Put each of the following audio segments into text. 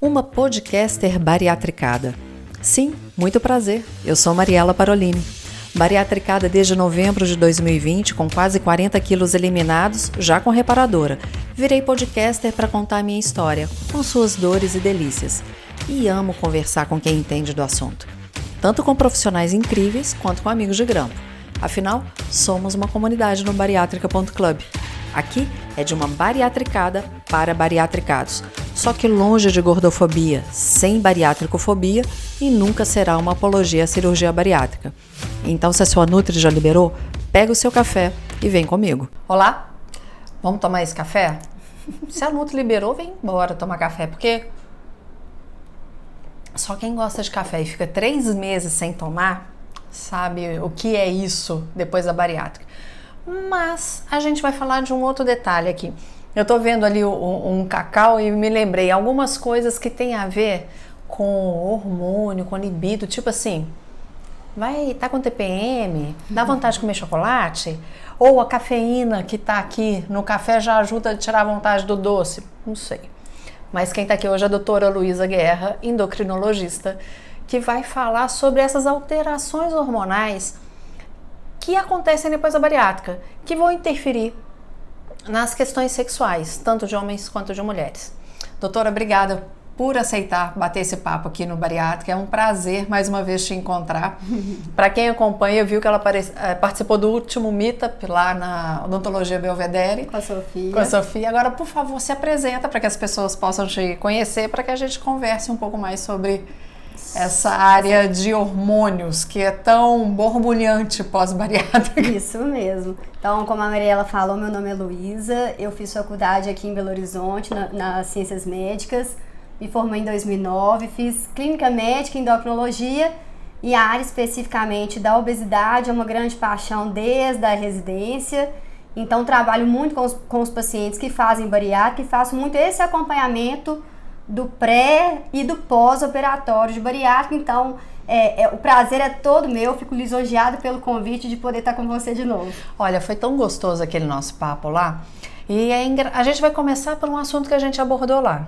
Uma podcaster bariatricada. Sim, muito prazer, eu sou Mariela Parolini. Bariatricada desde novembro de 2020, com quase 40 quilos eliminados, já com reparadora. Virei podcaster para contar minha história, com suas dores e delícias. E amo conversar com quem entende do assunto. Tanto com profissionais incríveis, quanto com amigos de grampo. Afinal, somos uma comunidade no bariátrica.club. Aqui é de uma bariatricada para bariatricados. Só que longe de gordofobia, sem bariátricofobia e nunca será uma apologia à cirurgia bariátrica. Então, se a sua Nutri já liberou, pega o seu café e vem comigo. Olá, vamos tomar esse café? Se a Nutri liberou, vem embora tomar café, porque só quem gosta de café e fica 3 meses sem tomar, sabe o que é isso depois da bariátrica. Mas a gente vai falar de um outro detalhe aqui. Eu tô vendo ali um cacau e me lembrei algumas coisas que tem a ver com hormônio, com libido, tipo assim, tá com TPM, dá vontade de comer chocolate? Ou a cafeína que tá aqui no café já ajuda a tirar a vontade do doce? Não sei. Mas quem tá aqui hoje é a doutora Luísa Guerra, endocrinologista, que vai falar sobre essas alterações hormonais que acontecem depois da bariátrica, que vão interferir nas questões sexuais, tanto de homens quanto de mulheres. Doutora, obrigada por aceitar bater esse papo aqui no Bariátrica. É um prazer mais uma vez te encontrar. Para quem acompanha, viu que ela participou do último Meetup lá na Odontologia Belvedere. Com a Sofia. Com a Sofia. Agora, por favor, se apresenta para que as pessoas possam te conhecer, para que a gente converse um pouco mais sobre essa área de hormônios que é tão borbulhante pós-bariátrica. Isso mesmo. Então, como a Mariela falou, meu nome é Luísa, eu fiz faculdade aqui em Belo Horizonte, nas Ciências Médicas, me formei em 2009, fiz clínica médica, endocrinologia e a área especificamente da obesidade é uma grande paixão desde a residência. Então, trabalho muito com os pacientes que fazem bariátrica e faço muito esse acompanhamento do pré e do pós-operatório de bariátrica. Então, o prazer é todo meu, fico lisonjeada pelo convite de poder estar com você de novo. Olha, foi tão gostoso aquele nosso papo lá, e a gente vai começar por um assunto que a gente abordou lá.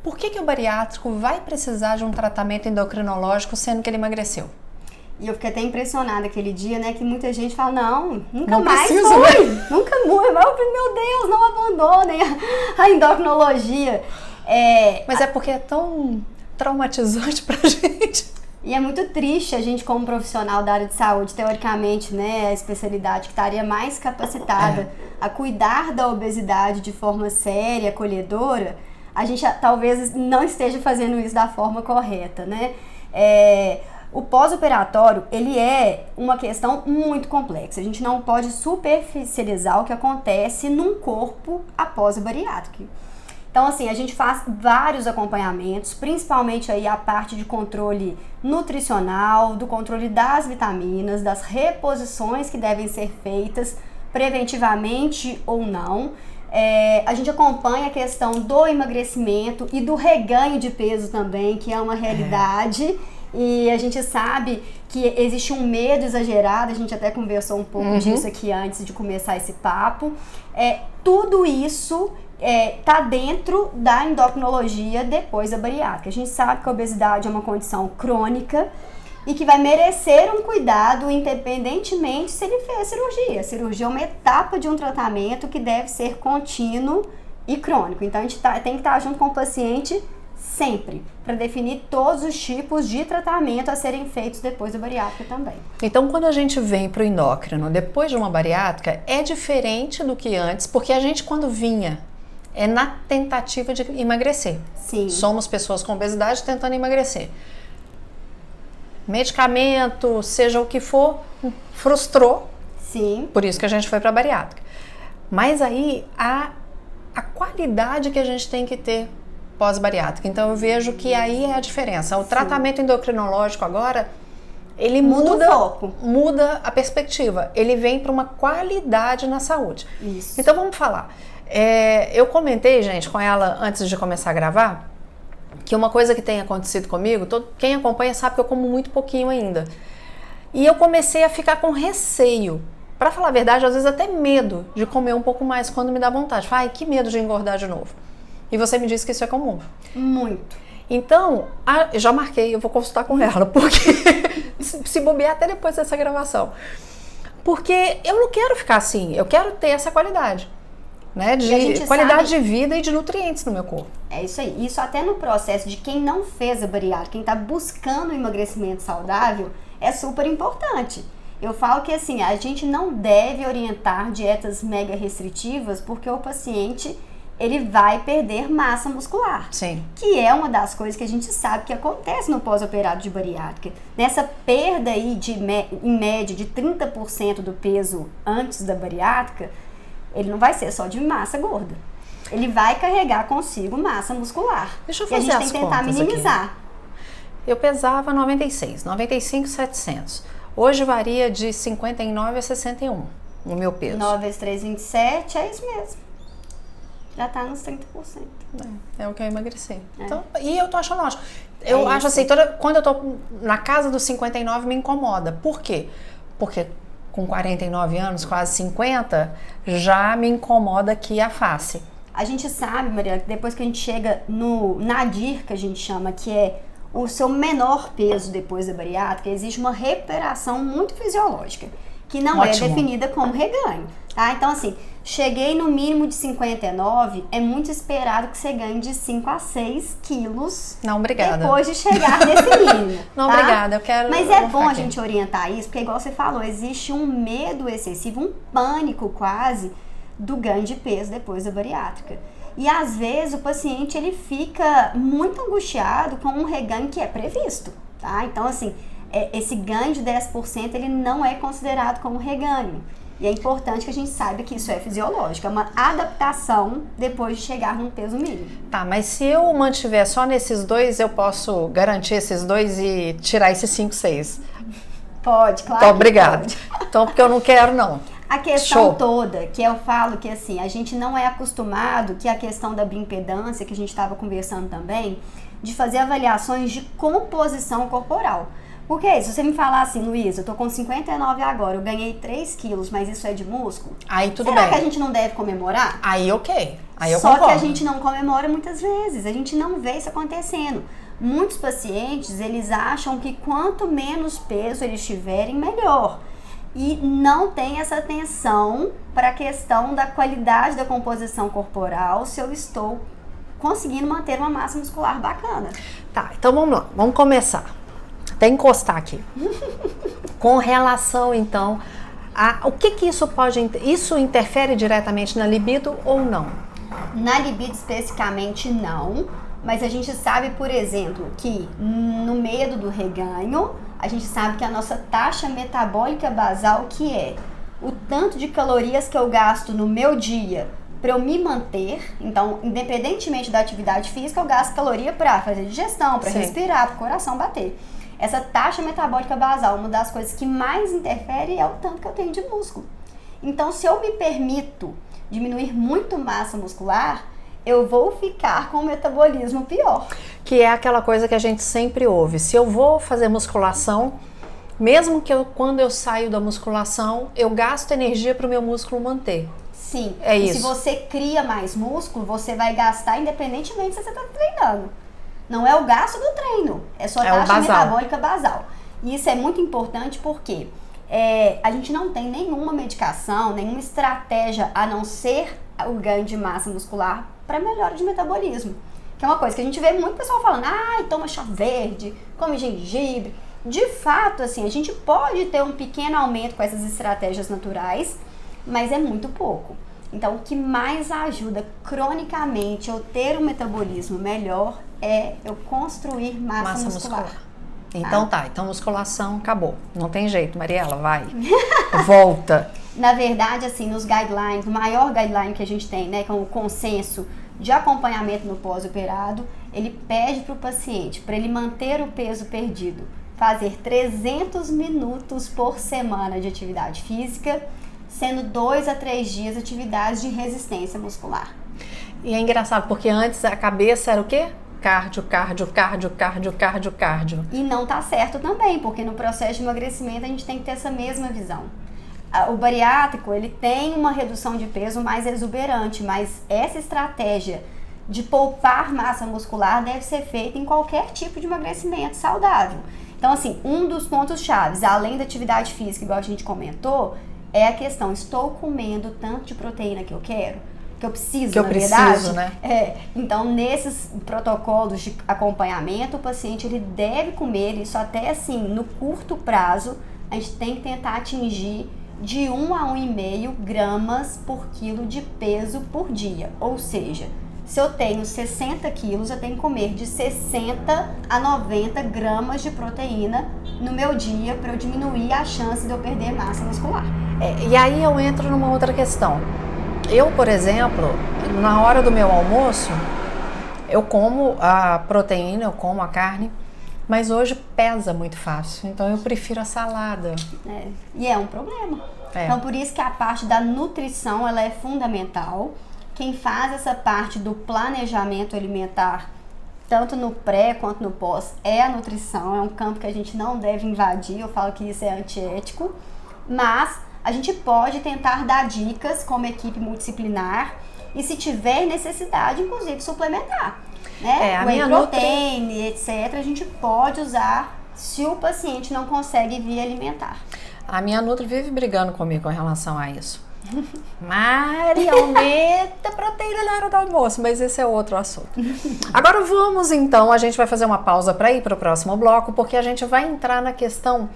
Por que o bariátrico vai precisar de um tratamento endocrinológico sendo que ele emagreceu? E eu fiquei até impressionada aquele dia, né, que muita gente fala, nunca não mais precisa, foi, né? Nunca mais, meu Deus, não abandonem a endocrinologia. Mas é porque é tão traumatizante pra gente. E é muito triste a gente, como profissional da área de saúde, teoricamente, né, a especialidade que estaria mais capacitada a cuidar da obesidade de forma séria, acolhedora, a gente talvez não esteja fazendo isso da forma correta, né? O pós-operatório, ele é uma questão muito complexa. A gente não pode superficializar o que acontece num corpo após a bariátrica. Então, assim, a gente faz vários acompanhamentos, principalmente aí a parte de controle nutricional, do controle das vitaminas, das reposições que devem ser feitas preventivamente ou não. A gente acompanha a questão do emagrecimento e do reganho de peso também, que é uma realidade. E a gente sabe que existe um medo exagerado, a gente até conversou um pouco disso aqui antes de começar esse papo. Tudo isso tá dentro da endocrinologia depois da bariátrica. A gente sabe que a obesidade é uma condição crônica e que vai merecer um cuidado independentemente se ele fez cirurgia. A cirurgia é uma etapa de um tratamento que deve ser contínuo e crônico. Então a gente tem que estar junto com o paciente sempre, para definir todos os tipos de tratamento a serem feitos depois da bariátrica também. Então, quando a gente vem para o endócrino depois de uma bariátrica, é diferente do que antes, porque a gente, quando vinha, é na tentativa de emagrecer. Sim. Somos pessoas com obesidade tentando emagrecer. Medicamento, seja o que for, frustrou. Sim. Por isso que a gente foi para a bariátrica. Mas aí, a qualidade que a gente tem que ter pós-bariátrica. Então eu vejo que aí é a diferença. O tratamento endocrinológico agora, ele muda o foco, muda a perspectiva. Ele vem para uma qualidade na saúde. Isso. Então vamos falar. Eu comentei, gente, com ela antes de começar a gravar, que uma coisa que tem acontecido comigo, quem acompanha sabe que eu como muito pouquinho ainda. E eu comecei a ficar com receio. Para falar a verdade, às vezes até medo de comer um pouco mais quando me dá vontade. Ai, que medo de engordar de novo. E você me disse que isso é comum. Muito. Então, eu já marquei, eu vou consultar com ela, porque se bobear até depois dessa gravação. Porque eu não quero ficar assim, eu quero ter essa qualidade, né? De qualidade de vida e de nutrientes no meu corpo. É isso aí. Isso até no processo de quem não fez a bariátrica, quem está buscando um emagrecimento saudável, é super importante. Eu falo que assim, a gente não deve orientar dietas mega restritivas porque o paciente ele vai perder massa muscular. Sim. Que é uma das coisas que a gente sabe que acontece no pós-operado de bariátrica. Nessa perda aí em média de 30% do peso antes da bariátrica, ele não vai ser só de massa gorda. Ele vai carregar consigo massa muscular. Deixa eu fazer e a gente tem que tentar minimizar. Aqui. Eu pesava 95,700. Hoje varia de 59 a 61 o meu peso. 9 vezes 3, 27, é isso mesmo. Já tá nos 30%. É o que eu emagreci. Então, e eu tô achando ótimo. Eu acho assim, quando eu tô na casa dos 59 me incomoda. Por quê? Porque com 49 anos, quase 50, já me incomoda aqui a face. A gente sabe, Mariana, que depois que a gente chega no nadir, que a gente chama, que é o seu menor peso depois da bariátrica, existe uma recuperação muito fisiológica, que não é definida como reganho, tá? Então, assim, cheguei no mínimo de 59, é muito esperado que você ganhe de 5 a 6 quilos. Não, obrigada. Depois de chegar nesse mínimo. Não, tá? Obrigada, eu quero... Mas é bom a gente orientar isso, porque igual você falou, existe um medo excessivo, um pânico quase, do ganho de peso depois da bariátrica. E às vezes o paciente ele fica muito angustiado com um reganho que é previsto, tá? Então assim, esse ganho de 10% ele não é considerado como reganho. E é importante que a gente saiba que isso é fisiológico, é uma adaptação depois de chegar num peso mínimo. Tá, mas se eu mantiver só nesses dois, eu posso garantir esses dois e tirar esses 5, 6? Pode, claro. Então, obrigada. Então, porque eu não quero, não. A questão toda, que eu falo que assim, a gente não é acostumado, que a questão da bioimpedância, que a gente estava conversando também, de fazer avaliações de composição corporal. Porque se você me falar assim, Luísa, eu tô com 59 agora, eu ganhei 3 quilos, mas isso é de músculo? Aí tudo Será bem. que a gente não deve comemorar? Aí ok. Aí eu Só concordo. que a gente não comemora muitas vezes, a gente não vê isso acontecendo. Muitos pacientes, eles acham que quanto menos peso eles tiverem, melhor. E não tem essa atenção para a questão da qualidade da composição corporal, se eu estou conseguindo manter uma massa muscular bacana. Tá, então vamos lá, vamos começar. Até encostar aqui. Com relação, então, o que isso pode... Isso interfere diretamente na libido ou não? Na libido especificamente não, mas a gente sabe, por exemplo, que no medo do reganho, a gente sabe que a nossa taxa metabólica basal, que é o tanto de calorias que eu gasto no meu dia para eu me manter, então, independentemente da atividade física, eu gasto caloria para fazer digestão, para respirar, para o coração bater. Essa taxa metabólica basal, uma das coisas que mais interfere é o tanto que eu tenho de músculo. Então, se eu me permito diminuir muito massa muscular, eu vou ficar com o metabolismo pior. Que é aquela coisa que a gente sempre ouve. Se eu vou fazer musculação, mesmo que quando eu saio da musculação, eu gasto energia para o meu músculo manter. Sim. É e isso. Se você cria mais músculo, você vai gastar independentemente se você está treinando. Não é o gasto do treino, é sua taxa metabólica basal. E isso é muito importante porque a gente não tem nenhuma medicação, nenhuma estratégia a não ser o ganho de massa muscular para melhora de metabolismo. Que é uma coisa que a gente vê muito pessoal falando, toma chá verde, come gengibre. De fato, assim, a gente pode ter um pequeno aumento com essas estratégias naturais, mas é muito pouco. Então, o que mais ajuda cronicamente eu ter um metabolismo melhor é eu construir massa muscular. Então então musculação acabou. Não tem jeito, Mariela, vai. Volta. Na verdade, assim, nos guidelines, o maior guideline que a gente tem, né, que é o consenso de acompanhamento no pós-operado, ele pede para o paciente, para ele manter o peso perdido, fazer 300 minutos por semana de atividade física, sendo 2 a 3 dias de atividades de resistência muscular. E é engraçado, porque antes a cabeça era o quê? Cardio, cardio, cardio, cardio, cardio, cardio. E não tá certo também, porque no processo de emagrecimento a gente tem que ter essa mesma visão. O bariátrico, ele tem uma redução de peso mais exuberante, mas essa estratégia de poupar massa muscular deve ser feito em qualquer tipo de emagrecimento saudável. Então, assim, um dos pontos chaves, além da atividade física, igual a gente comentou, é a questão, estou comendo tanto de proteína que eu quero? Que eu preciso, na verdade, né? Então, nesses protocolos de acompanhamento, o paciente ele deve comer isso até assim, no curto prazo, a gente tem que tentar atingir de 1 a 1,5 gramas por quilo de peso por dia. Ou seja, se eu tenho 60 quilos, eu tenho que comer de 60 a 90 gramas de proteína no meu dia para eu diminuir a chance de eu perder massa muscular. E aí eu entro numa outra questão. Eu, por exemplo, na hora do meu almoço, eu como a proteína, eu como a carne, mas hoje pesa muito fácil, então eu prefiro a salada. E é um problema. Então, por isso que a parte da nutrição, ela é fundamental. Quem faz essa parte do planejamento alimentar, tanto no pré quanto no pós, é a nutrição. É um campo que a gente não deve invadir, eu falo que isso é antiético, mas a gente pode tentar dar dicas como equipe multidisciplinar e, se tiver necessidade, inclusive suplementar, né? Whey protein, etc. A gente pode usar se o paciente não consegue via alimentar. A minha nutri vive brigando comigo em relação a isso. Mari, aumenta a proteína na hora do almoço, mas esse é outro assunto. Agora vamos então, a gente vai fazer uma pausa para ir para o próximo bloco, porque a gente vai entrar na questão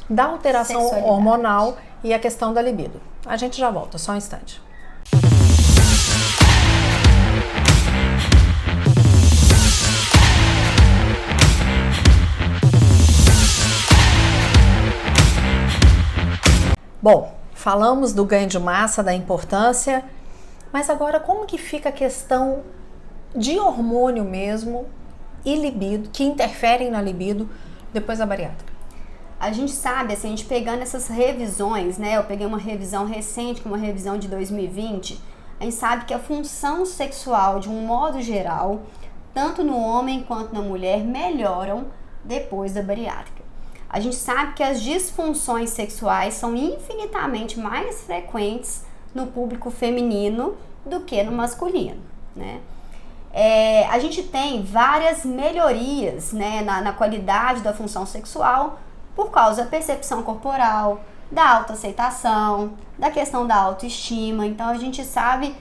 da alteração hormonal e a questão da libido. A gente já volta, só um instante. Bom, falamos do ganho de massa, da importância, mas agora como que fica a questão de hormônio mesmo e libido, que interferem na libido depois da bariátrica? A gente sabe, assim, a gente pegando essas revisões, né? Eu peguei uma revisão recente, uma revisão de 2020, a gente sabe que a função sexual, de um modo geral, tanto no homem quanto na mulher, melhoram depois da bariátrica. A gente sabe que as disfunções sexuais são infinitamente mais frequentes no público feminino do que no masculino, né? A gente tem várias melhorias, né, na qualidade da função sexual por causa da percepção corporal, da autoaceitação, da questão da autoestima. Então a gente sabe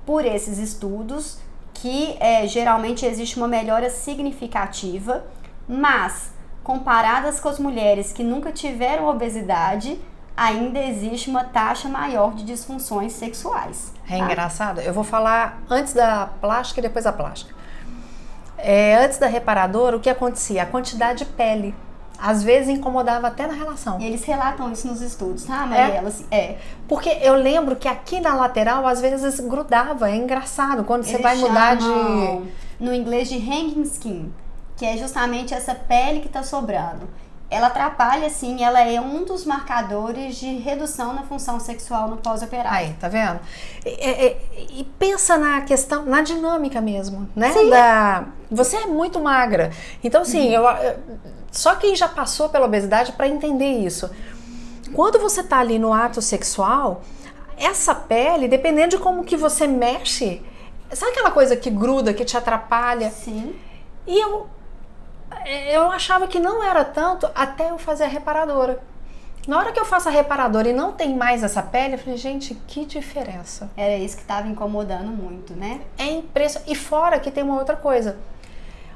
por esses estudos que geralmente existe uma melhora significativa, mas comparadas com as mulheres que nunca tiveram obesidade, ainda existe uma taxa maior de disfunções sexuais. É engraçado. Eu vou falar antes da plástica e depois da plástica. Antes da reparadora, o que acontecia? A quantidade de pele. Às vezes incomodava até na relação. E eles relatam isso nos estudos, tá, Mariela? Porque eu lembro que aqui na lateral, às vezes grudava. É engraçado. Quando você vai mudar de... no inglês de hanging skin, que é justamente essa pele que está sobrando. Ela atrapalha, sim, ela é um dos marcadores de redução na função sexual no pós-operário. Aí, tá vendo? E pensa na questão, na dinâmica mesmo, né? Sim. Você é muito magra. Então, assim, só quem já passou pela obesidade para entender isso. Quando você tá ali no ato sexual, essa pele, dependendo de como que você mexe, sabe aquela coisa que gruda, que te atrapalha? Sim. E eu achava que não era tanto até eu fazer a reparadora. Na hora que eu faço a reparadora e não tem mais essa pele, eu falei, gente, que diferença. Era isso que estava incomodando muito, né? É impressionante. E fora que tem uma outra coisa.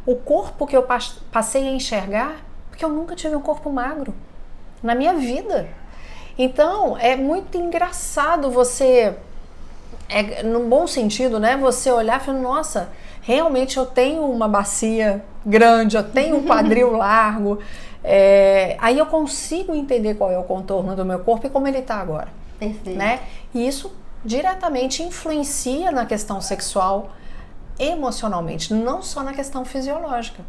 O corpo que eu passei a enxergar, porque eu nunca tive um corpo magro na minha vida. Então, é muito engraçado você, num bom sentido, né? Você olhar e falar, nossa, realmente eu tenho uma bacia grande, eu tenho um quadril largo. Aí eu consigo entender qual é o contorno do meu corpo e como ele está agora. Perfeito. Né? E isso diretamente influencia na questão sexual emocionalmente, não só na questão fisiológica.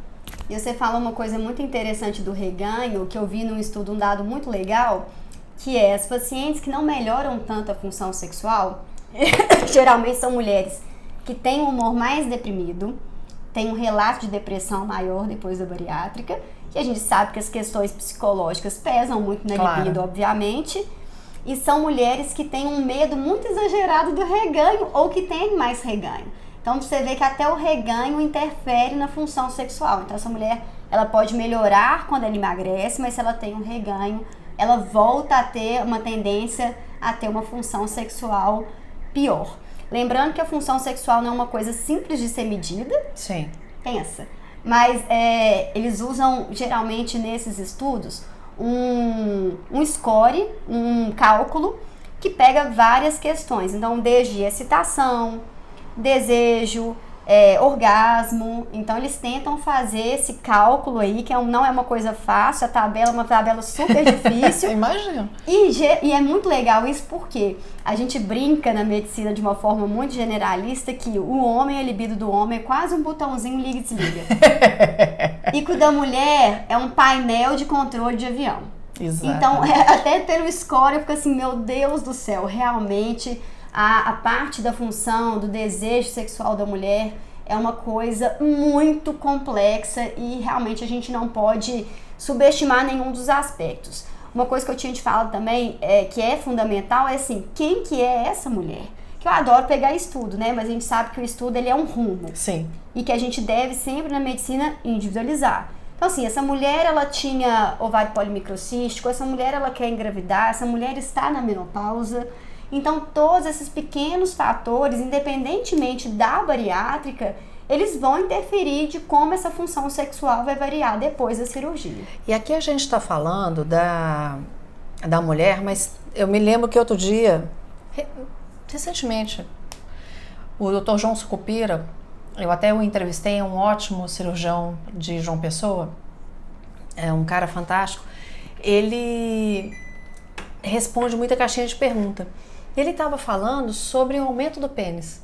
E você fala uma coisa muito interessante do reganho, que eu vi num estudo, um dado muito legal, que é as pacientes que não melhoram tanto a função sexual, geralmente são mulheres que têm um humor mais deprimido, têm um relato de depressão maior depois da bariátrica, que a gente sabe que as questões psicológicas pesam muito na libido, obviamente, e são mulheres que têm um medo muito exagerado do reganho ou que têm mais reganho. Então você vê que até o reganho interfere na função sexual. Então essa mulher, ela pode melhorar quando ela emagrece, mas se ela tem um reganho, ela volta a ter uma tendência a ter uma função sexual pior. Lembrando que a função sexual não é uma coisa simples de ser medida. Sim. Pensa. Mas eles usam, geralmente, nesses estudos, um score, um cálculo, que pega várias questões. Então, desde excitação, desejo, orgasmo. Então, eles tentam fazer esse cálculo aí, que não é uma coisa fácil, a tabela é uma tabela super difícil. Imagino. E é muito legal isso porque a gente brinca na medicina de uma forma muito generalista que o homem, a libido do homem é quase um botãozinho liga e desliga. E que o da mulher é um painel de controle de avião. Exato. Então, até pelo score eu fico assim, meu Deus do céu, realmente a parte da função, do desejo sexual da mulher é uma coisa muito complexa e realmente a gente não pode subestimar nenhum dos aspectos. Uma coisa que eu tinha te falado também, que é fundamental, é assim, quem que é essa mulher? Que eu adoro pegar estudo, né? Mas a gente sabe que o estudo ele é um rumo. Sim. E que a gente deve sempre na medicina individualizar. Então assim, essa mulher ela tinha ovário polimicrocístico, essa mulher ela quer engravidar, essa mulher está na menopausa. Então todos esses pequenos fatores, independentemente da bariátrica, eles vão interferir de como essa função sexual vai variar depois da cirurgia. E aqui a gente está falando da mulher, mas eu me lembro que outro dia, recentemente, o Dr. João Sucupira, eu até o entrevistei, é um ótimo cirurgião de João Pessoa, é um cara fantástico, ele responde muita caixinha de pergunta. Ele estava falando sobre o aumento do pênis.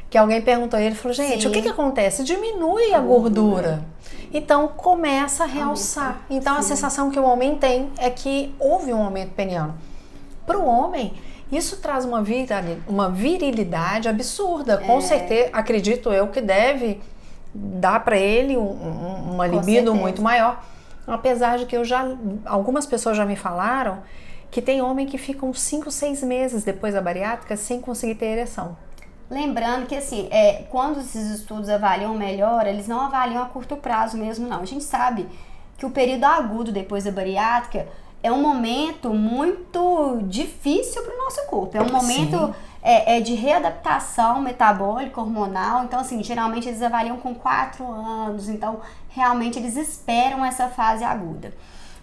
Que alguém perguntou a ele, falou, gente, Sim. o que acontece? Diminui a gordura. Então, começa a realçar. Então, a sensação que o homem tem é que houve um aumento peniano. Para o homem, isso traz uma virilidade absurda. Com certeza, acredito eu, que deve dar para ele uma libido muito maior. Apesar de que algumas pessoas já me falaram que tem homem que fica uns 5, 6 meses depois da bariátrica sem conseguir ter ereção. Lembrando que assim, quando esses estudos avaliam melhor, eles não avaliam a curto prazo mesmo, não. A gente sabe que o período agudo depois da bariátrica é um momento muito difícil para o nosso corpo. É um momento de readaptação metabólica, hormonal. Então, assim, geralmente eles avaliam com 4 anos. Então, realmente eles esperam essa fase aguda.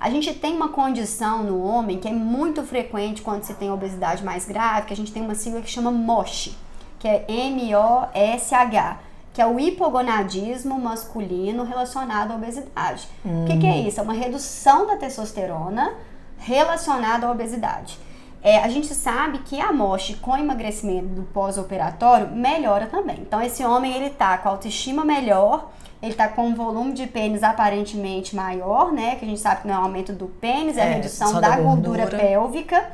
A gente tem uma condição no homem que é muito frequente quando se tem obesidade mais grave, que a gente tem uma sigla que chama MOSH, que é M-O-S-H, que é o hipogonadismo masculino relacionado à obesidade. O que é isso? É uma redução da testosterona relacionada à obesidade. A gente sabe que a MOSH com emagrecimento do pós-operatório melhora também. Então esse homem ele tá com a autoestima melhor, ele tá com um volume de pênis aparentemente maior, né? Que a gente sabe que não é o aumento do pênis, é a redução da gordura pélvica.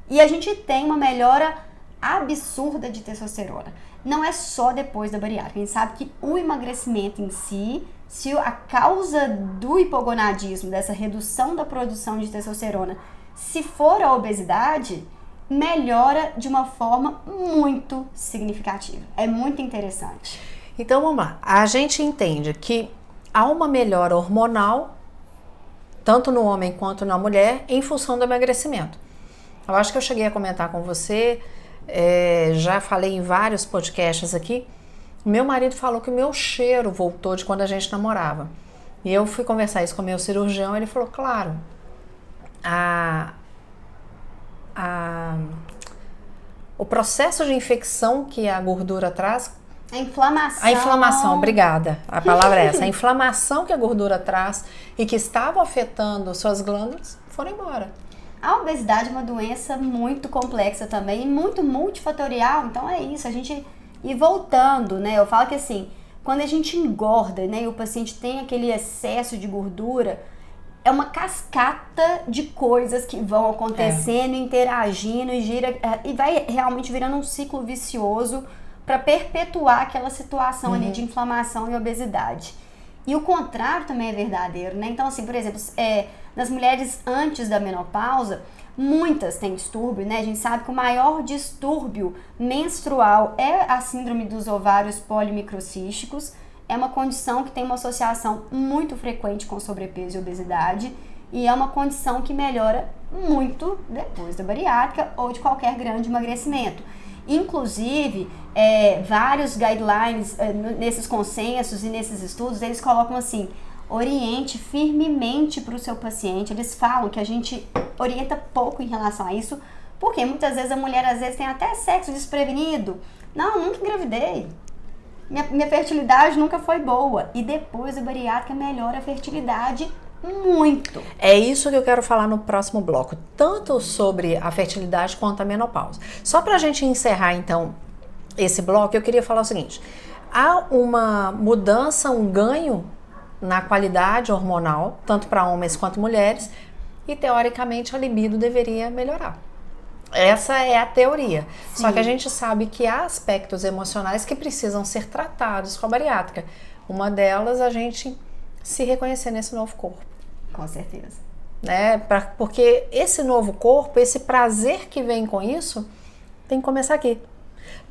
E a gente tem uma melhora absurda de testosterona. Não é só depois da bariátrica. A gente sabe que o emagrecimento em si, se a causa do hipogonadismo, dessa redução da produção de testosterona, se for a obesidade, melhora de uma forma muito significativa. É muito interessante. Então vamos lá, a gente entende que há uma melhora hormonal, tanto no homem quanto na mulher, em função do emagrecimento. Eu acho que eu cheguei a comentar com você, já falei em vários podcasts aqui, meu marido falou que o meu cheiro voltou de quando a gente namorava. E eu fui conversar isso com o meu cirurgião, ele falou, claro, o processo de infecção que a gordura traz. A inflamação. A inflamação, obrigada. A palavra é essa. A inflamação que a gordura traz e que estava afetando suas glândulas foram embora. A obesidade é uma doença muito complexa também e muito multifatorial. Então é isso, a gente ir voltando, né? Eu falo que assim, quando a gente engorda, né, e o paciente tem aquele excesso de gordura, é uma cascata de coisas que vão acontecendo, interagindo e vai realmente virando um ciclo vicioso para perpetuar aquela situação ali de inflamação e obesidade. E o contrário também é verdadeiro, né? Então, assim, por exemplo, nas mulheres antes da menopausa, Muitas têm distúrbio, né? A gente sabe que o maior distúrbio menstrual é a síndrome dos ovários polimicrocísticos. É uma condição que tem uma associação muito frequente com sobrepeso e obesidade e é uma condição que melhora muito depois da bariátrica ou de qualquer grande emagrecimento. Inclusive, vários guidelines nesses consensos e nesses estudos, eles colocam assim, oriente firmemente para o seu paciente. Eles falam que a gente orienta pouco em relação a isso, porque muitas vezes a mulher às vezes tem até sexo desprevenido. Não, nunca engravidei. Minha fertilidade nunca foi boa. E depois a bariátrica melhora a fertilidade muito. É isso que eu quero falar no próximo bloco, tanto sobre a fertilidade quanto a menopausa. Só pra gente encerrar então esse bloco, eu queria falar o seguinte: há uma mudança, um ganho na qualidade hormonal, tanto para homens quanto mulheres, e teoricamente a libido deveria melhorar. Essa é a teoria. Sim. Só que a gente sabe que há aspectos emocionais que precisam ser tratados com a bariátrica. Uma delas, a gente se reconhecer nesse novo corpo. Com certeza. Né? Porque esse novo corpo, esse prazer que vem com isso, tem que começar aqui.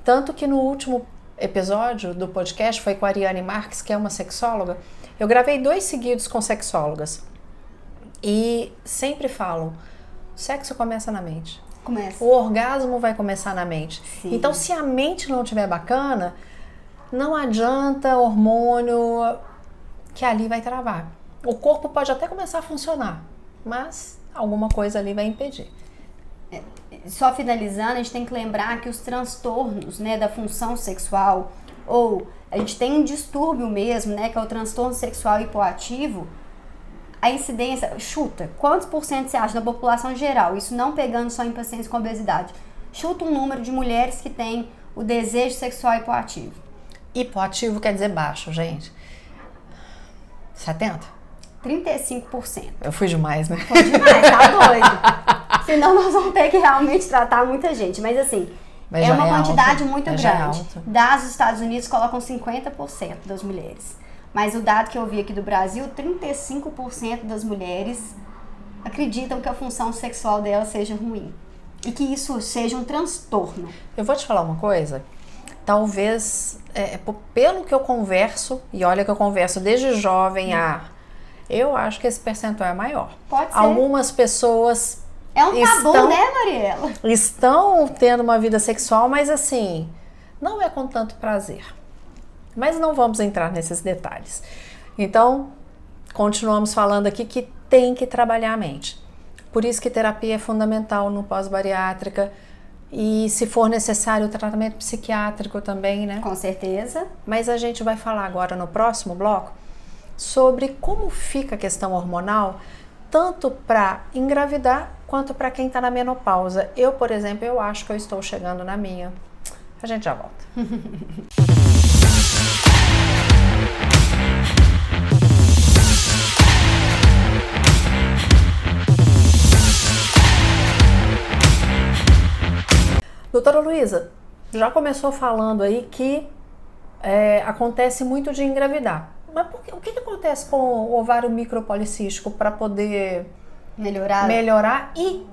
Tanto que no último episódio do podcast, foi com a Ariane Marques, que é uma sexóloga, eu gravei 2 seguidos com sexólogas. E sempre falo, o sexo começa na mente. Começa. O orgasmo vai começar na mente. Sim. Então, se a mente não estiver bacana, não adianta hormônio que ali vai travar. O corpo pode até começar a funcionar, mas alguma coisa ali vai impedir. Só finalizando, a gente tem que lembrar que os transtornos, né, da função sexual, ou a gente tem um distúrbio mesmo, né, que é o transtorno sexual hipoativo, a incidência, chuta, quantos por cento você acha da população geral? Isso não pegando só em pacientes com obesidade. Chuta um número de mulheres que têm o desejo sexual hipoativo. Hipoativo quer dizer baixo, gente. 70? 35%. Eu fui demais, né? Foi demais, tá doido. Senão nós vamos ter que realmente tratar muita gente. Mas assim, é uma quantidade muito grande. Dados dos Estados Unidos colocam 50% das mulheres. Mas o dado que eu vi aqui do Brasil, 35% das mulheres acreditam que a função sexual dela seja ruim. E que isso seja um transtorno. Eu vou te falar uma coisa. Talvez, pelo que eu converso, e olha que eu converso desde jovem eu acho que esse percentual é maior. Pode ser. Algumas pessoas é um tabu, né, Mariela? Estão tendo uma vida sexual, mas assim, não é com tanto prazer. Mas não vamos entrar nesses detalhes. Então, continuamos falando aqui que tem que trabalhar a mente. Por isso que terapia é fundamental no pós-bariátrica. E se for necessário o tratamento psiquiátrico também, né? Com certeza. Mas a gente vai falar agora no próximo bloco sobre como fica a questão hormonal, tanto para engravidar quanto para quem está na menopausa. Eu, por exemplo, eu acho que eu estou chegando na minha. A gente já volta. Doutora Luísa, já começou falando aí que acontece muito de engravidar. Mas o que acontece com o ovário micropolicístico para poder melhorar? E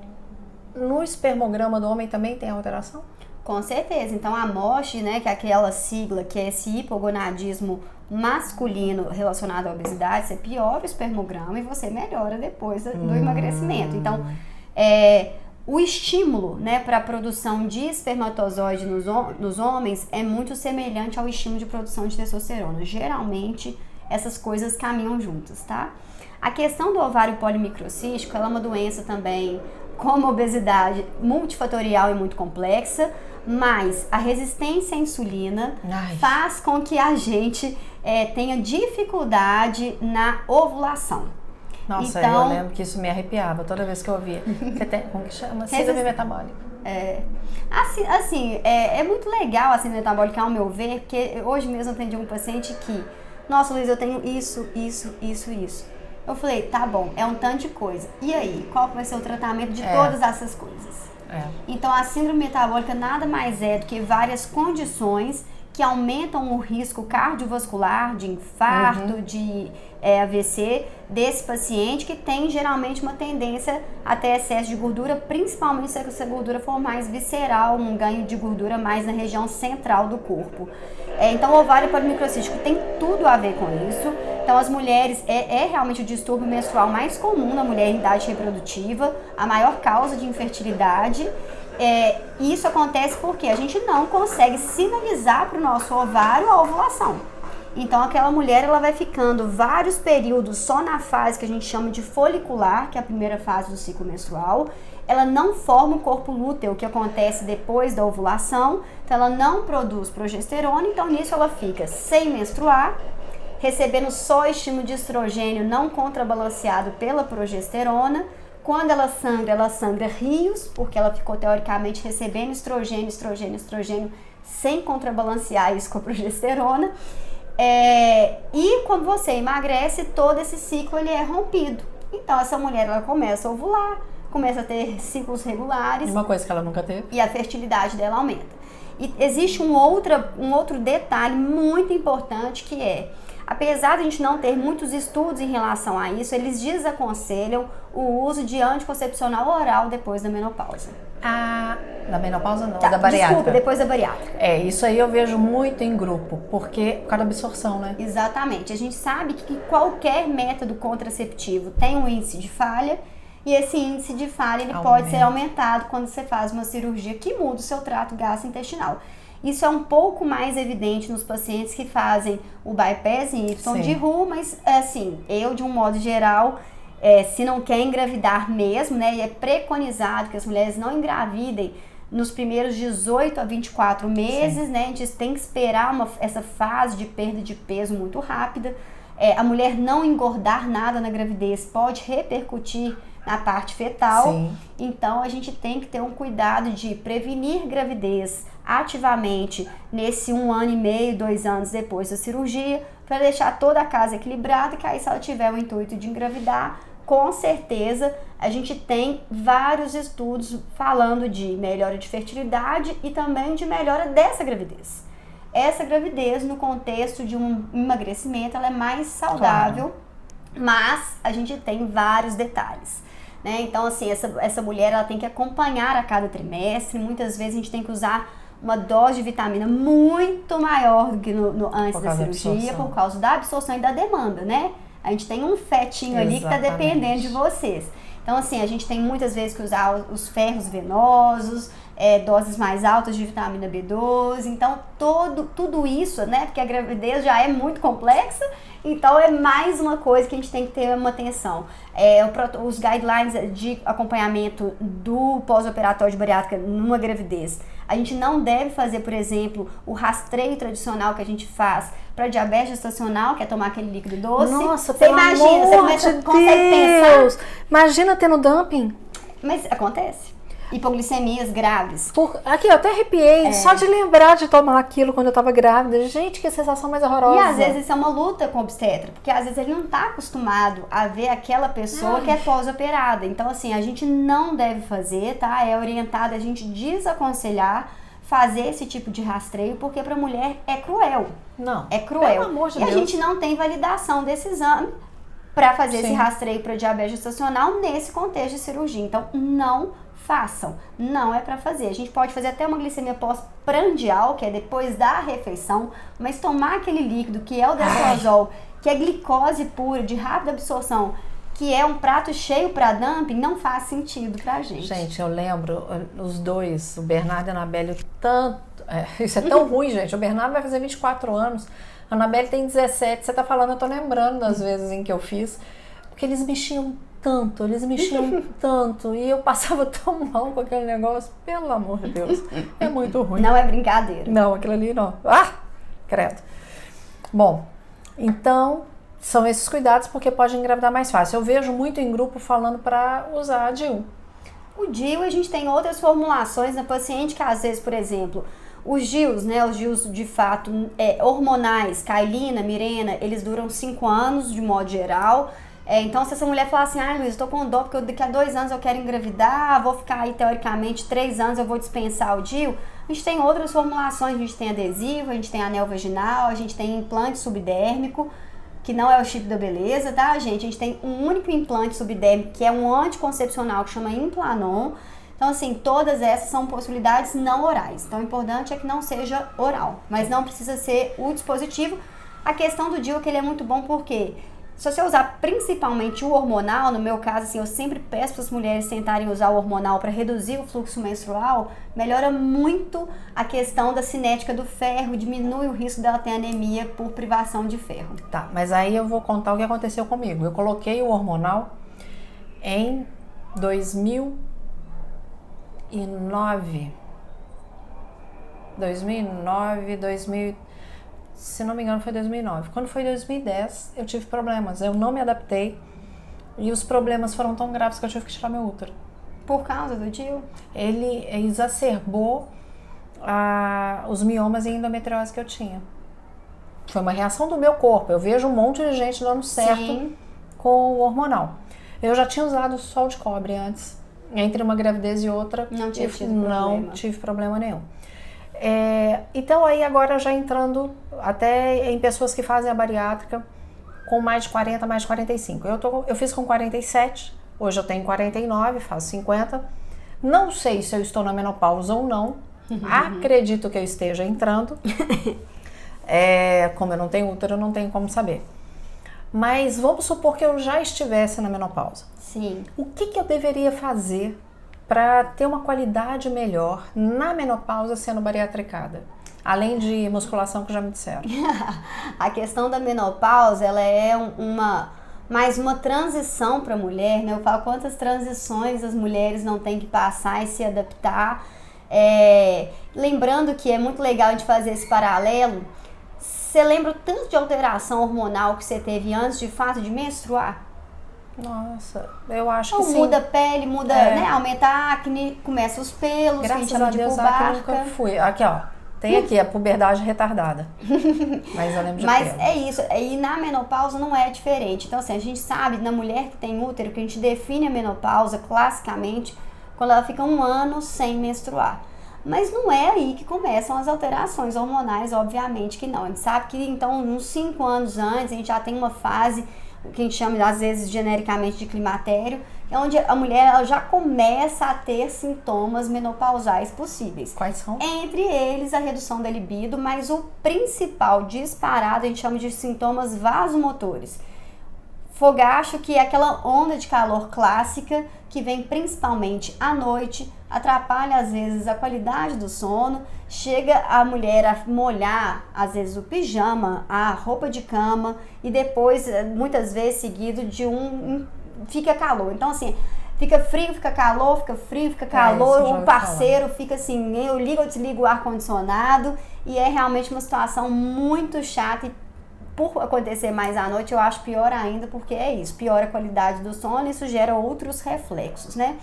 no espermograma do homem também tem alteração? Com certeza. Então a MOSH, né, que é aquela sigla que é esse hipogonadismo masculino relacionado à obesidade, você piora o espermograma e você melhora depois do emagrecimento. Então, o estímulo, né, para a produção de espermatozoide nos homens é muito semelhante ao estímulo de produção de testosterona. Geralmente, essas coisas caminham juntas, tá? A questão do ovário polimicrocístico, ela é uma doença também, como a obesidade, multifatorial e muito complexa, mas a resistência à insulina faz com que a gente tenha dificuldade na ovulação. Nossa, então, eu lembro que isso me arrepiava toda vez que eu ouvia. Você tem, como que chama? Síndrome metabólica. Assim, é muito legal a síndrome metabólica, ao meu ver, porque hoje mesmo eu atendi um paciente que, nossa, Luiz, eu tenho isso. Eu falei, tá bom, é um tanto de coisa. E aí, qual vai ser o tratamento de todas essas coisas? Então, a síndrome metabólica nada mais é do que várias condições que que aumentam o risco cardiovascular, de infarto, de AVC desse paciente, que tem geralmente uma tendência a ter excesso de gordura, principalmente se essa gordura for mais visceral, um ganho de gordura mais na região central do corpo. Então, o ovário polimicrocístico tem tudo a ver com isso. Então, as mulheres, é realmente o distúrbio menstrual mais comum na mulher em idade reprodutiva, a maior causa de infertilidade. E isso acontece porque a gente não consegue sinalizar para o nosso ovário a ovulação. Então, aquela mulher, ela vai ficando vários períodos só na fase que a gente chama de folicular, que é a primeira fase do ciclo menstrual. Ela não forma o corpo lúteo, que acontece depois da ovulação. Então, ela não produz progesterona. Então, nisso, ela fica sem menstruar, recebendo só estímulo de estrogênio não contrabalanceado pela progesterona. Quando ela sangra rios, porque ela ficou, teoricamente, recebendo estrogênio, sem contrabalancear isso com a progesterona. E quando você emagrece, todo esse ciclo ele é rompido. Então, essa mulher, ela começa a ovular, começa a ter ciclos regulares. Uma coisa que ela nunca teve. E a fertilidade dela aumenta. E existe um outro detalhe muito importante, que é, apesar de a gente não ter muitos estudos em relação a isso, eles desaconselham o uso de anticoncepcional oral depois da menopausa. Da menopausa não, da bariátrica. Desculpa, depois da bariátrica. Isso aí eu vejo muito em grupo, porque por causa da absorção, né? Exatamente. A gente sabe que qualquer método contraceptivo tem um índice de falha, e esse índice de falha ele pode ser aumentado quando você faz uma cirurgia que muda o seu trato gastrointestinal. Isso é um pouco mais evidente nos pacientes que fazem o bypass em Y de Roux, mas assim, eu de um modo geral, se não quer engravidar mesmo, né, e é preconizado que as mulheres não engravidem nos primeiros 18 a 24 meses, né, a gente tem que esperar essa fase de perda de peso muito rápida. A mulher não engordar nada na gravidez pode repercutir na parte fetal. Sim. Então, a gente tem que ter um cuidado de prevenir gravidez ativamente nesse 1 ano e meio, 2 anos depois da cirurgia, para deixar toda a casa equilibrada, que aí se ela tiver o intuito de engravidar, com certeza a gente tem vários estudos falando de melhora de fertilidade e também de melhora dessa gravidez. Essa gravidez, no contexto de um emagrecimento, ela é mais saudável, mas a gente tem vários detalhes, né? Então, assim, essa mulher, ela tem que acompanhar a cada trimestre. Muitas vezes a gente tem que usar uma dose de vitamina muito maior do que antes da cirurgia, por causa da absorção e da demanda, né? A gente tem um fetinho ali que está dependendo de vocês. Então, assim, a gente tem muitas vezes que usar os ferros venosos, doses mais altas de vitamina B12. Então, tudo isso, né? Porque a gravidez já é muito complexa, então é mais uma coisa que a gente tem que ter uma atenção. Os guidelines de acompanhamento do pós-operatório de bariátrica numa gravidez. A gente não deve fazer, por exemplo, o rastreio tradicional que a gente faz para diabetes gestacional, que é tomar aquele líquido doce. Nossa, você imagina, você consegue pensar. Imagina tendo dumping. Mas acontece. Hipoglicemias graves. Aqui, eu até arrepiei, só de lembrar de tomar aquilo quando eu tava grávida. Gente, que sensação mais horrorosa. E às vezes isso é uma luta com o obstetra, porque às vezes ele não tá acostumado a ver aquela pessoa que é pós-operada. Então, assim, a gente não deve fazer, tá? É orientado a gente desaconselhar fazer esse tipo de rastreio, porque pra mulher é cruel. Não. É cruel. Pelo amor de Deus. E a gente não tem validação desse exame para fazer esse rastreio para diabetes gestacional nesse contexto de cirurgia. Então, não façam, não é para fazer. A gente pode fazer até uma glicemia pós-prandial, que é depois da refeição, mas tomar aquele líquido que é o destrozol, que é glicose pura, de rápida absorção, que é um prato cheio para dumping, não faz sentido pra gente. Gente, eu lembro, os dois, o Bernardo e a Anabelle, isso é tão ruim, gente. O Bernardo vai fazer 24 anos, a Anabelle tem 17, você tá falando, eu tô lembrando das vezes em que eu fiz, porque eles mexiam tanto, e eu passava tão mal com aquele negócio, pelo amor de Deus, é muito ruim. Não é brincadeira. Não, aquilo ali não. Credo. Bom, então, são esses cuidados porque pode engravidar mais fácil. Eu vejo muito em grupo falando para usar a DIU. O DIU, a gente tem outras formulações na paciente que às vezes, por exemplo, os DIUs, né, os DIUs de fato hormonais, Cailina, Mirena, eles duram 5 anos de modo geral. Então, se essa mulher falar assim, Luiz, eu tô com dor porque daqui a 2 anos eu quero engravidar, vou ficar aí, teoricamente, 3 anos eu vou dispensar o DIU, a gente tem outras formulações, a gente tem adesivo, a gente tem anel vaginal, a gente tem implante subdérmico, que não é o chip da beleza, tá, gente? A gente tem um único implante subdérmico, que é um anticoncepcional, que chama Implanon. Então, assim, todas essas são possibilidades não orais. Então, o importante é que não seja oral, mas não precisa ser o dispositivo. A questão do DIU é que ele é muito bom porque se você usar principalmente o hormonal, no meu caso, assim, eu sempre peço para as mulheres tentarem usar o hormonal para reduzir o fluxo menstrual, melhora muito a questão da cinética do ferro, diminui o risco dela ter anemia por privação de ferro. Tá, mas aí eu vou contar o que aconteceu comigo. Eu coloquei o hormonal em 2009, se não me engano foi 2009. Quando foi 2010, eu tive problemas. Eu não me adaptei e os problemas foram tão graves que eu tive que tirar meu útero. Por causa do DIU? Ele exacerbou os miomas e endometriose que eu tinha. Foi uma reação do meu corpo. Eu vejo um monte de gente dando certo Sim. com o hormonal. Eu já tinha usado sol de cobre antes. Entre uma gravidez e outra, não tive problema nenhum. Então aí agora já entrando até em pessoas que fazem a bariátrica com mais de 40, mais de 45. Eu fiz com 47, hoje eu tenho 49, faço 50. Não sei se eu estou na menopausa ou não. Acredito que eu esteja entrando. Como eu não tenho útero, eu não tenho como saber. Mas vamos supor que eu já estivesse na menopausa. Sim. O que eu deveria fazer para ter uma qualidade melhor na menopausa sendo bariatricada? Além de musculação, que já me disseram. A questão da menopausa, ela é mais uma transição para a mulher, né? Eu falo quantas transições as mulheres não têm que passar e se adaptar. Lembrando que é muito legal a gente fazer esse paralelo. Você lembra o tanto de alteração hormonal que você teve antes de fato de menstruar? Nossa, eu acho que então, sim. Muda a pele, né? Aumenta a acne, começa os pelos, graças que a gente chama a de Deus, pubarca. nunca fui. Aqui, ó. Tem aqui a puberdade retardada. Mas eu lembro de Mas pelo. é isso. E na menopausa não é diferente. Então, assim, a gente sabe, na mulher que tem útero, que a gente define a menopausa classicamente quando ela fica 1 ano sem menstruar. Mas não é aí que começam as alterações hormonais, obviamente que não. A gente sabe que, então, uns 5 anos antes, a gente já tem uma fase, que a gente chama, às vezes, genericamente de climatério, onde a mulher ela já começa a ter sintomas menopausais possíveis. Quais são? Entre eles, a redução da libido, mas o principal disparado, a gente chama de sintomas vasomotores. Fogacho, que é aquela onda de calor clássica que vem principalmente à noite, atrapalha às vezes a qualidade do sono, chega a mulher a molhar às vezes o pijama, a roupa de cama e depois muitas vezes seguido de fica calor. Então assim, fica frio, fica calor, fica frio, fica calor, o parceiro fica assim, eu ligo ou desligo o ar-condicionado e é realmente uma situação muito chata e por acontecer mais à noite, eu acho pior ainda, porque é isso, piora a qualidade do sono e isso gera outros reflexos, né?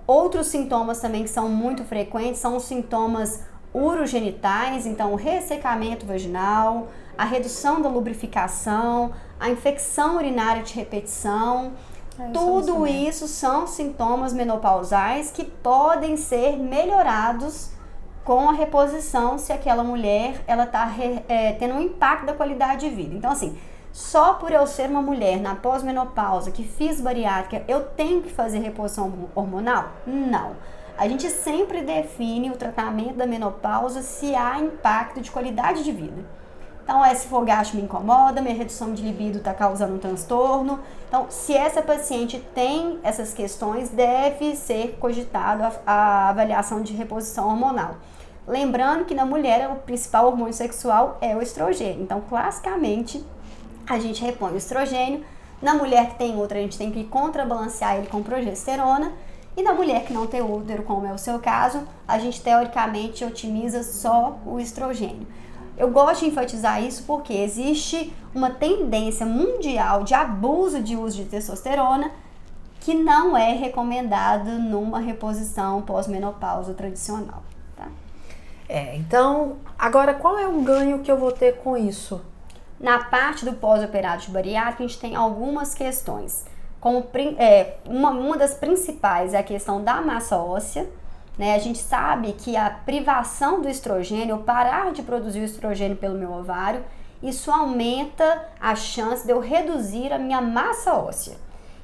Outros sintomas também que são muito frequentes são os sintomas urogenitais, então o ressecamento vaginal, a redução da lubrificação, a infecção urinária de repetição, tudo isso são sintomas menopausais que podem ser melhorados com a reposição se aquela mulher ela está tendo um impacto da qualidade de vida. Então assim, só por eu ser uma mulher na pós-menopausa que fiz bariátrica, eu tenho que fazer reposição hormonal? Não. A gente sempre define o tratamento da menopausa se há impacto de qualidade de vida. Então, esse fogacho me incomoda, minha redução de libido está causando um transtorno. Então, se essa paciente tem essas questões, deve ser cogitado a avaliação de reposição hormonal. Lembrando que na mulher o principal hormônio sexual é o estrogênio. Então, classicamente, a gente repõe o estrogênio. Na mulher que tem útero, a gente tem que contrabalancear ele com progesterona. E na mulher que não tem útero, como é o seu caso, a gente teoricamente otimiza só o estrogênio. Eu gosto de enfatizar isso porque existe uma tendência mundial de abuso de uso de testosterona que não é recomendado numa reposição pós-menopausa tradicional. Tá? Então, agora qual é o ganho que eu vou ter com isso? Na parte do pós-operário de bariátrica, a gente tem algumas questões. Como, uma das principais é a questão da massa óssea, né? A gente sabe que a privação do estrogênio, ou parar de produzir o estrogênio pelo meu ovário, isso aumenta a chance de eu reduzir a minha massa óssea.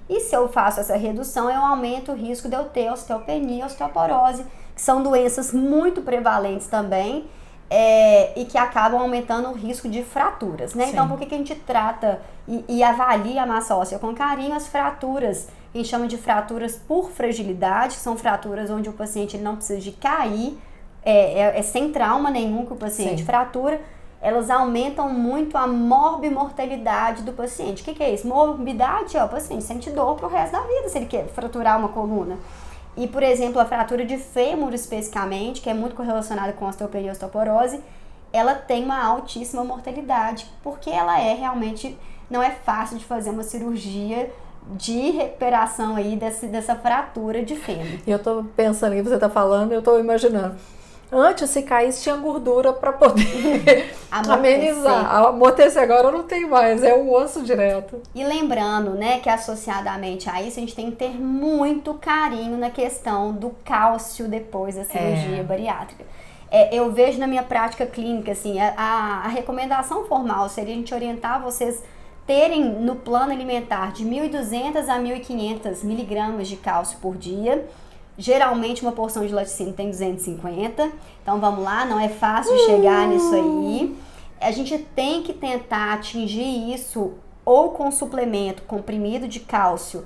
E se eu faço essa redução, eu aumento o risco de eu ter osteopenia e osteoporose, que são doenças muito prevalentes também, e que acabam aumentando o risco de fraturas, né? Então, por que a gente trata e avalia a massa óssea com carinho? As fraturas, a gente chama de fraturas por fragilidade, que são fraturas onde o paciente ele não precisa de cair, sem trauma nenhum que o paciente fratura, elas aumentam muito a morbimortalidade do paciente. O que é isso? Morbidade o paciente sente dor pro resto da vida se ele quer fraturar uma coluna. E, por exemplo, a fratura de fêmur especificamente, que é muito correlacionada com osteopenia e osteoporose, ela tem uma altíssima mortalidade, porque ela realmente, não é fácil de fazer uma cirurgia de recuperação aí dessa fratura de fêmur. E eu tô pensando, que você tá falando, eu tô imaginando. Antes, se caísse, tinha gordura para poder amenizar. Amortecer agora não tem mais, é o osso direto. E lembrando, né, que associadamente a isso, a gente tem que ter muito carinho na questão do cálcio depois da cirurgia bariátrica. Eu vejo na minha prática clínica, assim, a recomendação formal seria a gente orientar vocês terem no plano alimentar de 1.200 a 1.500 miligramas de cálcio por dia. Geralmente uma porção de laticínio tem 250, então vamos lá, não é fácil de chegar nisso aí. A gente tem que tentar atingir isso ou com suplemento, comprimido de cálcio.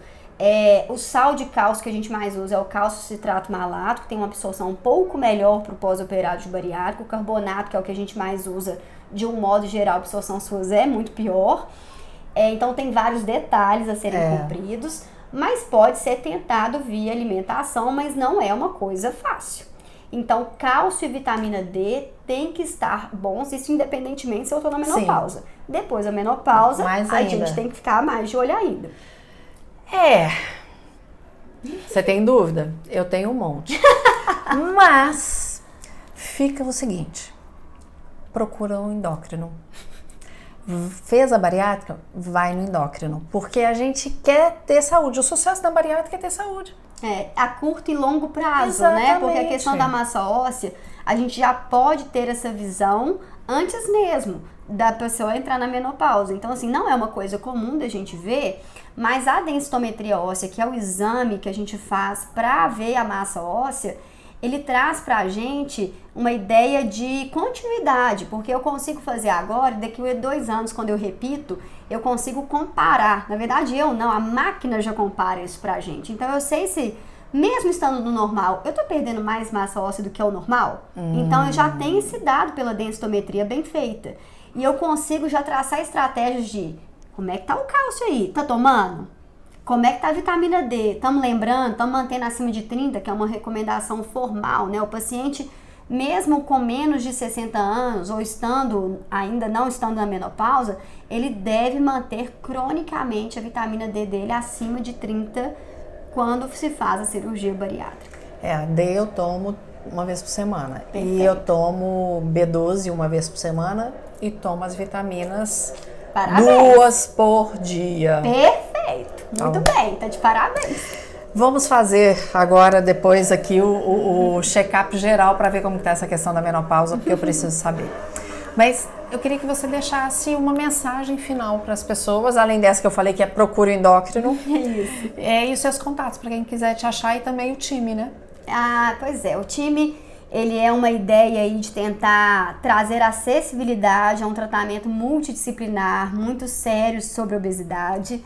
O sal de cálcio que a gente mais usa é o cálcio citrato malato, que tem uma absorção um pouco melhor para o pós-operário de bariátrico. O carbonato, que é o que a gente mais usa, de um modo geral, a absorção suas é muito pior. Então tem vários detalhes a serem cumpridos. Mas pode ser tentado via alimentação, mas não é uma coisa fácil. Então, cálcio e vitamina D tem que estar bons, isso independentemente se eu estou na menopausa. Depois da menopausa, a gente tem que ficar mais de olho ainda. Você tem dúvida? Eu tenho um monte. Mas, fica o seguinte, procura um endócrino. Fez a bariátrica, vai no endócrino, porque a gente quer ter saúde. O sucesso da bariátrica é ter saúde. A curto e longo prazo, né? Porque a questão da massa óssea, a gente já pode ter essa visão antes mesmo da pessoa entrar na menopausa. Então, assim, não é uma coisa comum da gente ver, mas a densitometria óssea, que é o exame que a gente faz para ver a massa óssea, ele traz pra gente uma ideia de continuidade, porque eu consigo fazer agora, daqui a 2 anos, quando eu repito, eu consigo comparar. Na verdade, eu não, a máquina já compara isso pra gente. Então, eu sei se, mesmo estando no normal, eu tô perdendo mais massa óssea do que o normal. Então, eu já tenho esse dado pela densitometria bem feita. E eu consigo já traçar estratégias de como é que tá o cálcio aí? Tá tomando? Como é que tá a vitamina D? Estamos lembrando, estamos mantendo acima de 30, que é uma recomendação formal, né? O paciente, mesmo com menos de 60 anos, ou ainda não estando na menopausa, ele deve manter cronicamente a vitamina D dele acima de 30 quando se faz a cirurgia bariátrica. A D eu tomo uma vez por semana. Perfeito. E eu tomo B12 uma vez por semana e tomo as vitaminas 2 por dia. Perfeito. Muito bem, tá de parabéns. Vamos fazer agora, depois aqui, o check-up geral para ver como está essa questão da menopausa, porque eu preciso saber. Mas eu queria que você deixasse uma mensagem final para as pessoas, além dessa que eu falei, que é procure o endócrino. Isso. E os seus contatos, para quem quiser te achar, e também o time, né? Pois é, o time, ele é uma ideia aí de tentar trazer acessibilidade a um tratamento multidisciplinar, muito sério sobre a obesidade.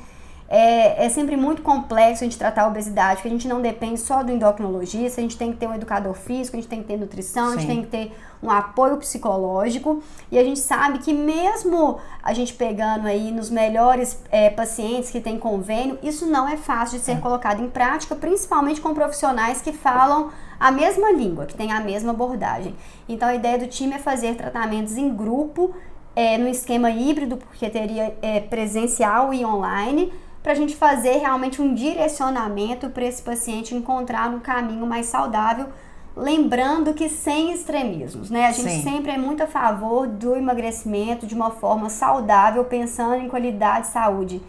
É sempre muito complexo a gente tratar a obesidade, porque a gente não depende só do endocrinologista, a gente tem que ter um educador físico, a gente tem que ter nutrição, a gente tem que ter um apoio psicológico, e a gente sabe que mesmo a gente pegando aí nos melhores pacientes que têm convênio, isso não é fácil de ser colocado em prática, principalmente com profissionais que falam a mesma língua, que têm a mesma abordagem. Então a ideia do time é fazer tratamentos em grupo, no esquema híbrido, porque teria presencial e online, para a gente fazer realmente um direcionamento para esse paciente encontrar um caminho mais saudável lembrando que sem extremismos, né? A gente Sim. sempre é muito a favor do emagrecimento de uma forma saudável, pensando em qualidade de saúde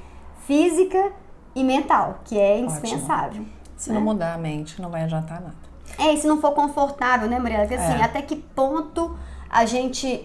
física e mental, que é indispensável. Se não mudar a mente, não vai adiantar nada. E se não for confortável, né, Mariela? Porque assim, até que ponto a gente,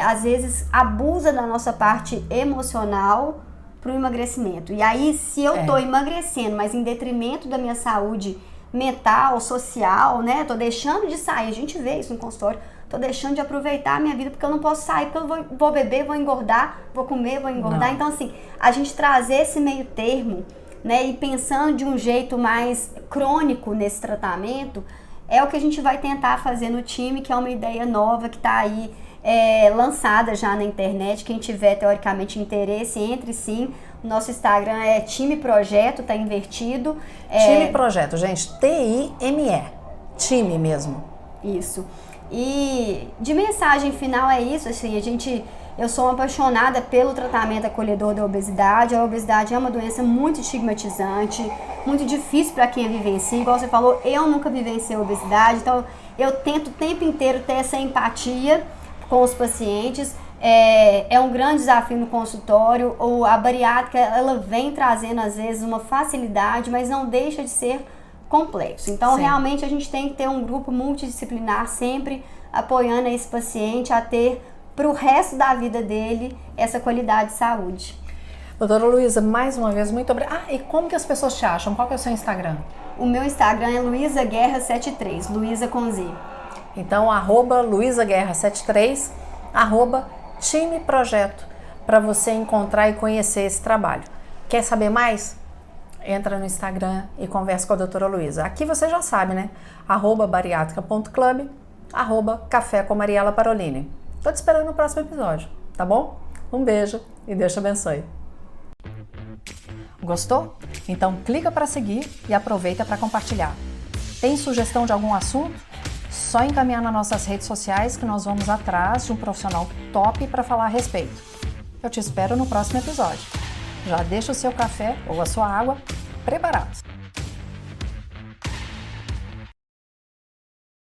às vezes, abusa da nossa parte emocional pro emagrecimento. E aí, se eu tô emagrecendo, mas em detrimento da minha saúde mental, social, né? Tô deixando de sair, a gente vê isso no consultório, tô deixando de aproveitar a minha vida porque eu não posso sair, porque eu vou beber, vou engordar, vou comer, vou engordar. Não. Então, assim, a gente trazer esse meio termo, né? E pensando de um jeito mais crônico nesse tratamento, é o que a gente vai tentar fazer no time, que é uma ideia nova que tá aí lançada já na internet. Quem tiver, teoricamente, interesse, entre sim. O nosso Instagram é Time Projeto, tá invertido. Time Projeto, gente, T-I-M-E, time mesmo. Isso. E de mensagem final é isso, assim, eu sou apaixonada pelo tratamento acolhedor da obesidade. A obesidade é uma doença muito estigmatizante, muito difícil para quem a vivencia. Igual você falou, eu nunca vivenciei a obesidade, então eu tento o tempo inteiro ter essa empatia com os pacientes. É um grande desafio no consultório. A bariátrica, ela vem trazendo às vezes uma facilidade, mas não deixa de ser complexo. Então, realmente a gente tem que ter um grupo multidisciplinar sempre apoiando esse paciente a ter para o resto da vida dele essa qualidade de saúde. Doutora Luísa, mais uma vez, muito obrigada. E como que as pessoas te acham? Qual que é o seu Instagram? O meu Instagram é luisaguerra73, Luísa com Z. Então, @luisaguerra73, @time projeto, para você encontrar e conhecer esse trabalho. Quer saber mais? Entra no Instagram e conversa com a doutora Luísa. Aqui você já sabe, né? @bariátrica.club, @café com Mariela Parolini. Tô te esperando no próximo episódio, tá bom? Um beijo e Deus te abençoe. Gostou? Então clica para seguir e aproveita para compartilhar. Tem sugestão de algum assunto? Só encaminhar nas nossas redes sociais que nós vamos atrás de um profissional top para falar a respeito. Eu te espero no próximo episódio. Já deixa o seu café ou a sua água preparados.